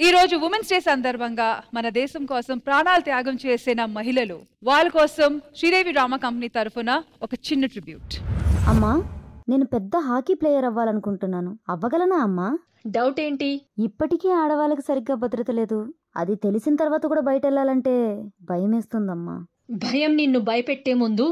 ఈ రోజు women's day సందర్భంగా మన దేశం కోసం ప్రాణాలు త్యాగం చేసిన మహిళలు వాళ్ళ కోసం శ్రీదేవి డ్రామా కంపెనీ తరఫున ఒక చిన్న ట్రిబ్యూట్. అమ్మా, నేను పెద్ద హాకీ ప్లేయర్ అవ్వాలనుకుంటున్నాను. అవ్వగలనా అమ్మా? డౌట్ ఏంటి? ఇప్పటికీ ఆడవాళ్ళకి సరిగ్గా భద్రత లేదు. అది తెలిసిన తర్వాత కూడా బయట వెళ్ళాలంటే భయమేస్తుందమ్మా. భయం నిన్ను భయపెట్టే ముందు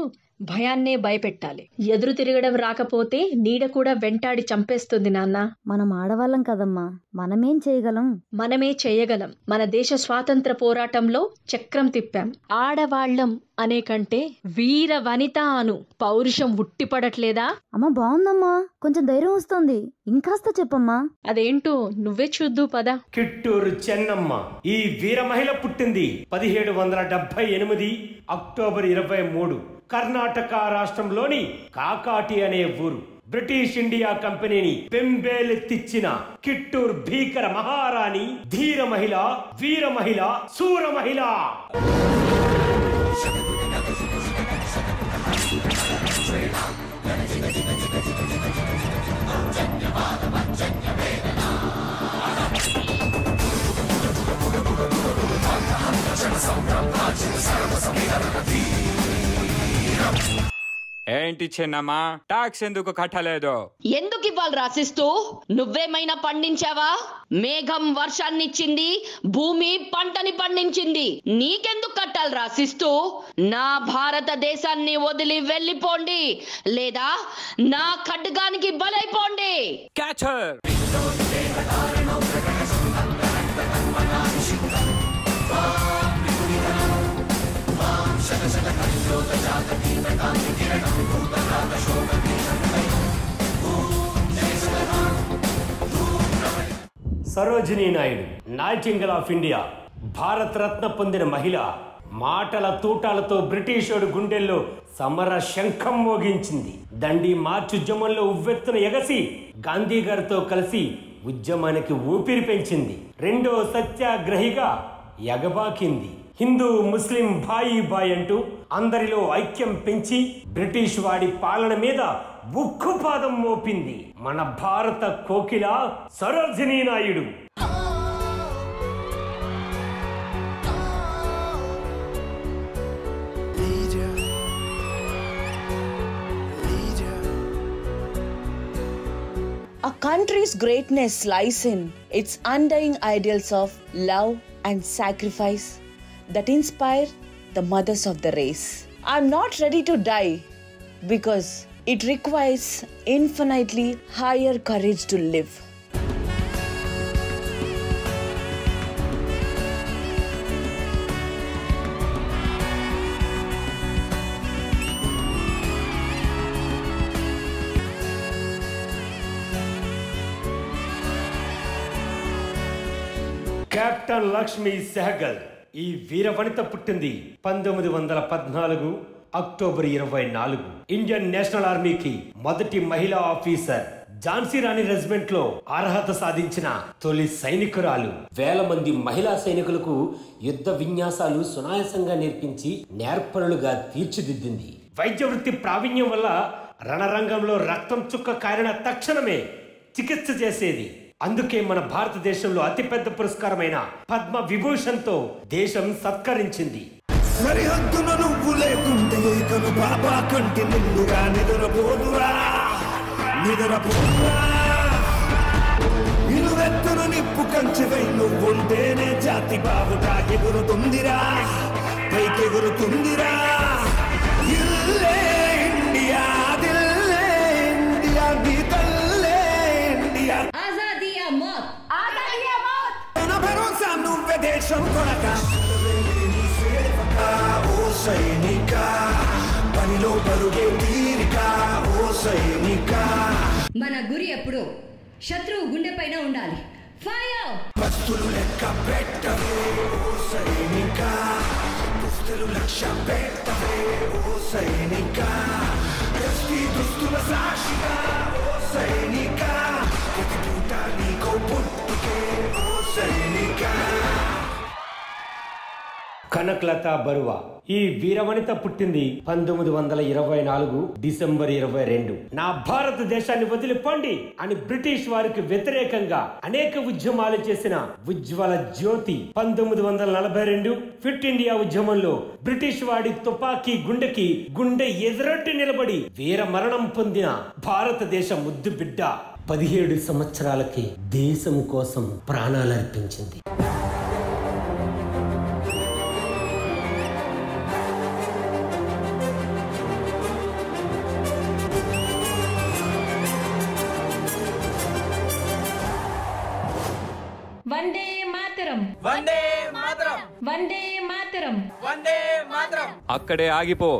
భయాన్నే భయపెట్టాలి. ఎదురు తిరగడం రాకపోతే నీడ కూడా వెంటాడి చంపేస్తుంది నాన్న. మనం ఆడవాళ్ళం కదమ్మా, మనమేం చేయగలం? మనమే చేయగలం. మన దేశ స్వాతంత్ర పోరాటంలో చక్రం తిప్పాం. ఆడవాళ్లం అనే కంటే వీర వనిత అను పౌరుషం ఉట్టిపడట్లేదా? అమ్మా బాగుందమ్మా, కొంచెం ధైర్యం వస్తుంది. ఇంకాస్త చెప్పమ్మా. అదేంటో నువ్వే చూద్దు పద. కిట్టూరు చెన్నమ్మ ఈ వీర మహిళ పుట్టింది 1778 అక్టోబర్ 23 కర్ణాటక రాష్ట్రంలోని కాకాటి అనే ఊరు. బ్రిటిష్ ఇండియా కంపెనీని బెంబేలెత్తిచ్చిన కిట్టూర్ భీకర మహారాణి, ధీర మహిళ, వీర మహిళ, సూర మహిళ. ఏంటి చిన్నమ్మా, టాక్స్ ఎందుకు కట్టలేదు? ఎందుకు ఇవ్వాలి రాసిస్తూ? నువ్వేమైనా పండించావా? మేఘం వర్షాన్నిచ్చింది, భూమి పంటని పండించింది. నీకెందుకు కట్టాలి రాసిస్తూ? నా భారతదేశాన్ని వదిలి వెళ్ళిపోండి, లేదా నా ఖడ్గానికి బలైపోండి. క్యాచర్ Sarojini Naidu, nightingale of India, Bharat Ratna పొందిన మహిళ. మాటల తూటాలతో బ్రిటిషోడు గుండెల్లో సమర శంఖం మోగించింది. దండి మార్చ్ ఉద్యమంలో ఉవ్వెత్తున ఎగసి గాంధీ గారితో కలిసి ఉద్యమానికి ఊపిరి పెంచింది. రెండో సత్యాగ్రహిగా ఎగబాకింది. హిందూ ముస్లిం భాయి బాయ్ అంటూ అందరిలో ఐక్యం పెంచి బ్రిటిష్ వాడి పాలన మీద ఉక్కుపాదం మోపింది మన భారత కోకిల Sarojini Naidu. A country's greatness lies in its undying ideals of love and sacrifice that inspire the mothers of the race. I'm not ready to die because it requires infinitely higher courage to live. Captain Lakshmi Sehgal ఈ వీర వనిత పుట్టింది 1914 October 24. Indian national ఆర్మీకి మొదటి మహిళా officer. Jhansi రాణి regiment లో అర్హత సాధించిన తొలి సైనికురాలు. వేల మంది మహిళా సైనికులకు యుద్ధ విన్యాసాలు సునాయాసంగా నేర్పించి నేర్పరులుగా తీర్చిదిద్దింది. వైద్య వృత్తి ప్రావీణ్యం వల్ల రణరంగంలో రక్తం చుక్క కారిన తక్షణమే చికిత్స చేసేది. అందుకే మన భారతదేశంలో అతిపెద్ద పురస్కారమైన పద్మ విభూషణ్తో దేశం సత్కరించింది. సరిహద్దున నువ్వు లేకుంటే కను బాబా కంటి నిండుగా నిద్రపోదురా నిలువెత్తును నిప్పు కంచెవై నువ్వుంటేనే జాతి బాబుగా ఎగురుతుందిరా, పైకెగురుతుందిరా. ఇల్లే ఇండియా, దిల్లే ఇండియా, నీ తల్లే ఇండియా. భరోసా నువ్వే దేశం కొనక ఓ సైనిక, పనిలో పరుగే తీరిక ఓ సైనిక. మన గురి ఎప్పుడు శత్రువు గుండె పైన ఉండాలి. ఫైర్! వస్తులు లెక్క పెట్టవే ఓ సైనిక, దుస్తులు లక్ష్య పెట్టవే ఓ సైనిక. దృష్టి దుస్తుల సాక్షిగా ఓ సైనిక, ప్రతి పూట నీకో పుట్టుకే ఓ సైనిక. కనక్లతా బరువా. ఈ వీరవనిత పుట్టింది 1924 డిసెంబర్ 22. నా భారతదేశాన్ని వదిలిపోండి అని బ్రిటిష్ వారికి వ్యతిరేకంగా అనేక ఉద్యమాలు చేసిన ఉజ్వల జ్యోతి 1942 ఫిట్ ఇండియా ఉద్యమంలో బ్రిటిష్ వాడి తుపాకీ గుండెకి గుండె ఎదురొట్టి నిలబడి వీర మరణం పొందిన భారతదేశ ముద్దు బిడ్డ 17 సంవత్సరాలకి దేశం కోసం ప్రాణాలర్పించింది. వందే మాతరం, వందే మాతరం, వందే మాతరం, వందే మాతరం. అక్కడే ఆగిపో.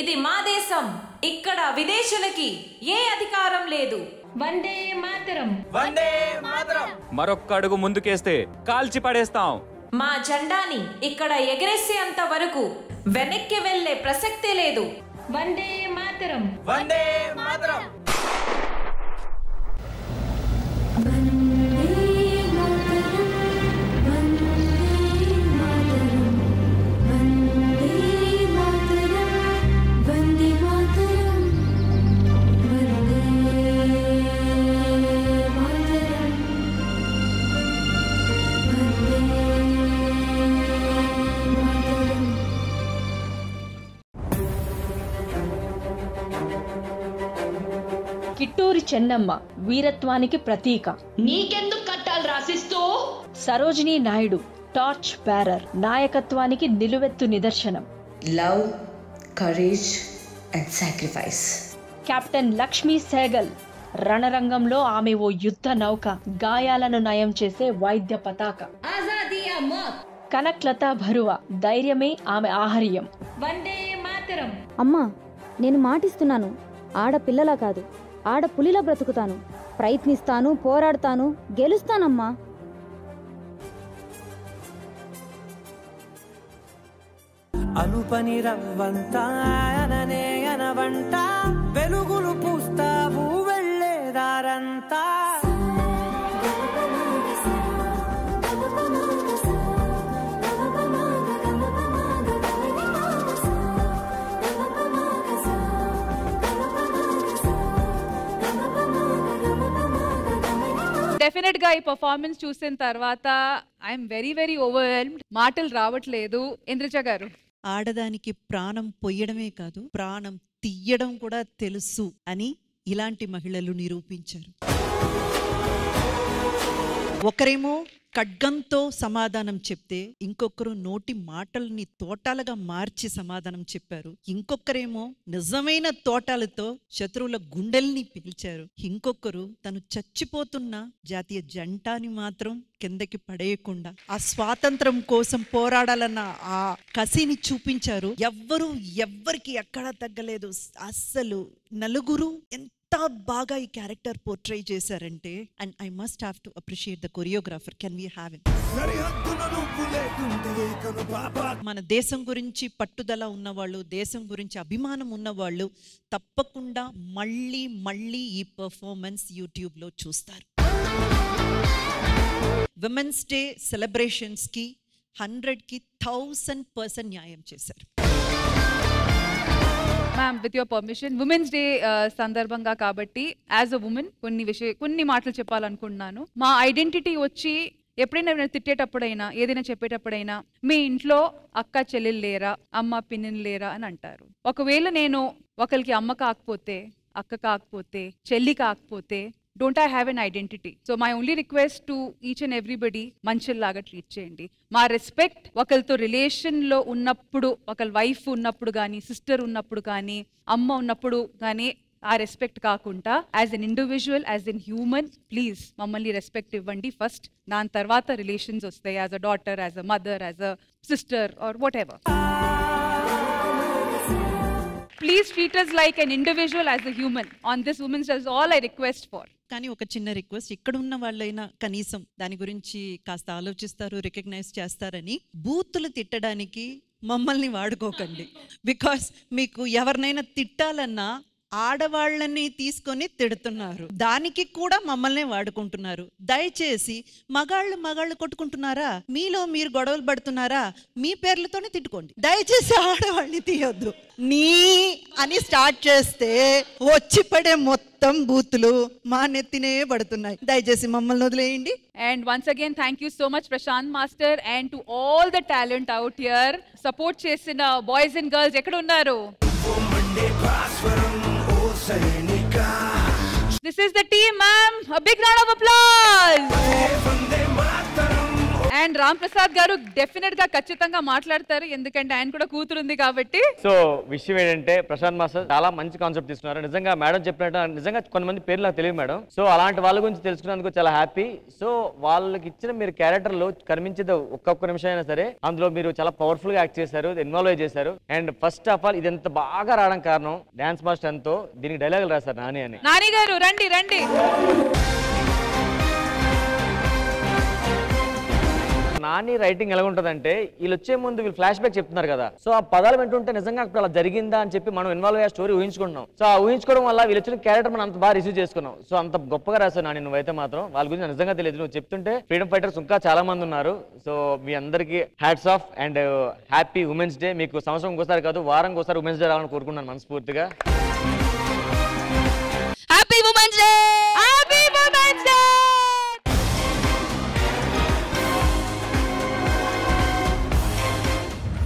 ఇది మా దేశం, ఇక్కడ విదేశీయులకి ఏ అధికారం లేదు. వందే మాతరం, వందే మాతరం. మరొక్క అడుగు ముందుకేస్తే కాల్చి పడేస్తాం. మా జెండాని ఇక్కడ ఎగరేసేంత వరకు వెనక్కి వెళ్లే ప్రసక్తే లేదు. వందే మాతరం, వందే మాతరం. కిట్టూరి చెన్నమ్మ వీరత్వానికి ప్రతీక. నీకెందుకు కట్టాలి రాసిస్తూ? సరోజినీ నాయుడు టార్చ్ బ్యారర్, నాయకత్వానికి నిలువెత్తు నిదర్శనం. Love, courage, and sacrifice. Captain Lakshmi Sehgal రణరంగంలో ఆమె ఓ యుద్ధ నౌక, గాయాలను నయం చేసే వైద్య పతాక. కనక్లతా బరువా, ధైర్యమే ఆమె ఆహార్యం. వందే మాతరం. అమ్మా, నేను మాటిస్తున్నాను, ఆడపిల్లలా కాదు, ఆడపులిలా బ్రతుకుతాను, ప్రయత్నిస్తాను, పోరాడతాను, గెలుస్తానమ్మా. అనుపని రవ్వంతా అననే అనవంట, వెలుగులు పూస్తావు వెళ్ళేదారంతా. డెఫినెట్ గా ఈ పర్ఫార్మెన్స్ చూసిన తర్వాత ఐఎమ్ వెరీ ఓవర్వెల్మ్డ్. మాటలు రావట్లేదు. ఇంద్రజ గారు, ఆడదానికి ప్రాణం పొయ్యడమే కాదు, ప్రాణం తీయడం కూడా తెలుసు అని ఇలాంటి మహిళలు నిరూపించారు. ఒకరేమో ఖడ్గంతో సమాధానం చెప్తే, ఇంకొకరు నోటి మాటల్ని తోటాలుగా మార్చి సమాధానం చెప్పారు. ఇంకొకరేమో నిజమైన తోటాలతో శత్రువుల గుండెల్ని పిలిచారు. ఇంకొకరు తను చచ్చిపోతున్న జాతీయ జెండాని మాత్రం కిందకి పడేయకుండా ఆ స్వాతంత్రం కోసం పోరాడాలన్న ఆ కసిని చూపించారు. ఎవ్వరికి ఎక్కడా తగ్గలేదు. అస్సలు నలుగురు ఎంత బాగా ఈ క్యారెక్టర్ పోర్ట్రే చేశారంటే, and I must have to appreciate the choreographer. Can we have him? మన దేశం గురించి పట్టుదల ఉన్నవాళ్ళు, దేశం గురించి అభిమానం ఉన్నవాళ్ళు తప్పకుండా మళ్ళీ ఈ పర్ఫార్మెన్స్ యూట్యూబ్ లో చూస్తారు. విమెన్స్ డే సెలబ్రేషన్స్ కి 100కి 1000% న్యాయం చేశారు. Ma'am, with your permission, women's day సందర్భంగా కాబట్టి యాజ్ అ ఉమెన్ కొన్ని మాటలు చెప్పాలనుకుంటున్నాను. మా ఐడెంటిటీ వచ్చి ఎప్పుడైనా తిట్టేటప్పుడైనా, ఏదైనా చెప్పేటప్పుడైనా, మీ ఇంట్లో అక్క చెల్లెలు లేరా, అమ్మ పిన్నిని లేరా అని అంటారు. ఒకవేళ నేను ఒకరికి అమ్మ కాకపోతే, అక్క కాకపోతే, చెల్లి కాకపోతే, don't I have an identity? So my only request to each and everybody, మంచిలాగా ట్రీట్ చేయండి. మా రెస్పెక్ట్ ఒకరితో రిలేషన్లో ఉన్నప్పుడు, ఒకరి వైఫ్ ఉన్నప్పుడు కానీ, సిస్టర్ ఉన్నప్పుడు కానీ, అమ్మ ఉన్నప్పుడు కానీ ఆ రెస్పెక్ట్ కాకుండా as an individual, as an human, please మమ్మల్ని రెస్పెక్ట్ ఇవ్వండి ఫస్ట్. దాని తర్వాత రిలేషన్స్ వస్తాయి, as a daughter, as a mother, as a sister or whatever. Please treat us like an individual, as a human. On this Women's Day is all I request for. కానీ ఒక చిన్న request, ఇక్కడ ఉన్న వాళ్ళైనా కనీసం దాని గురించి కాస్త ఆలోచిస్తారు, రికగ్నైజ్ చేస్తారని బూతులు తిట్టడానికి మమ్మల్ని వాడుకోకండి. బికాస్ మీకు ఎవరినైనా తిట్టాలన్నా ఆడవాళ్ళని తీసుకొని తిడుతున్నారు, దానికి కూడా మమ్మల్ని వాడుకుంటున్నారు. దయచేసి మగాళ్ళు కొట్టుకుంటున్నారా, మీలో మీరు గొడవలు పడుతున్నారా, మీ పేర్లతోనే తిట్టుకోండి, దయచేసి ఆడవాళ్ళని తీయొద్దు. నీ అని స్టార్ట్ చేస్తే వచ్చి పడే మొత్తం బూతులు మా నెత్తినే పడుతున్నాయి. దయచేసి మమ్మల్ని వదిలేయండి. And once again, thank you so much, Prashant Master, and to all the talent out here. Support chesina boys and girls, ekkada unnaru? This is the team, ma'am. A big round of applause. And Ram Prasad garu definite ga ఖచ్చితంగా మాట్లాడతారు, ఎందుకంటే ఆయన కూడా కూతురుంది కాబట్టి. So విషయం ఏంటంటే Prashanth master చాలా మంచి కాన్సెప్ట్ తీసుకున్నారు. నిజంగా మేడం చెప్పినట్టు నిజంగా కొంతమంది పేర్లు నాకు తెలియదు మేడం. సో అలాంటి వాళ్ళ గురించి తెలుసుకున్నందుకు చాలా హ్యాపీ. సో వాళ్ళకి ఇచ్చిన మీరు క్యారెక్టర్ లో కనిపించేది ఒక్కొక్క నిమిషం అయినా సరే అందులో మీరు చాలా పవర్ఫుల్ గా యాక్ట్ చేశారు, ఇన్వాల్వ్ చేశారు. అండ్ ఫస్ట్ ఆఫ్ ఆల్ ఇది ఎంత బాగా రావడం కారణం డాన్స్ మాస్టర్ ఎంతో, దీనికి డైలాగులు రాశారు నాని అని. నాని గారు రండి రండి. నాని రైటింగ్ ఎలా ఉంటుందంటే వీళ్ళు వచ్చే ముందు వీళ్ళు ఫ్లాష్ బ్యాక్ చెప్తున్నారు కదా, సో ఆ పదాలు వింటుంటే నిజంగా అప్పుడు అలా జరిగిందా అని చెప్పి మనం ఇన్వాల్వ్ అయ్యే స్టోరీ ఊహించుకుంటున్నాం. సో ఆ ఊహించుకోవడం వల్ల వీళ్ళు వచ్చిన క్యారెక్టర్ మనం అంత బాగా రిసీవ్ చేసుకున్నాం. సో అంత గొప్పగా రాశారు నాని నువ్వైతే మాత్రం. వాళ్ళ గురించి నిజంగా తెలియదు, నువ్వు చెప్తుంటే ఫ్రీడమ్ ఫైటర్స్ ఇంకా చాలా మంది ఉన్నారు. సో మీ అందరికీ hats off and happy women's day. మీకు సంవత్సరం ఒకసారి కాదు వారం ఒకసారి ఉమెన్స్ డే రావాలని కోరుకున్నాను మనస్ఫూర్తిగా.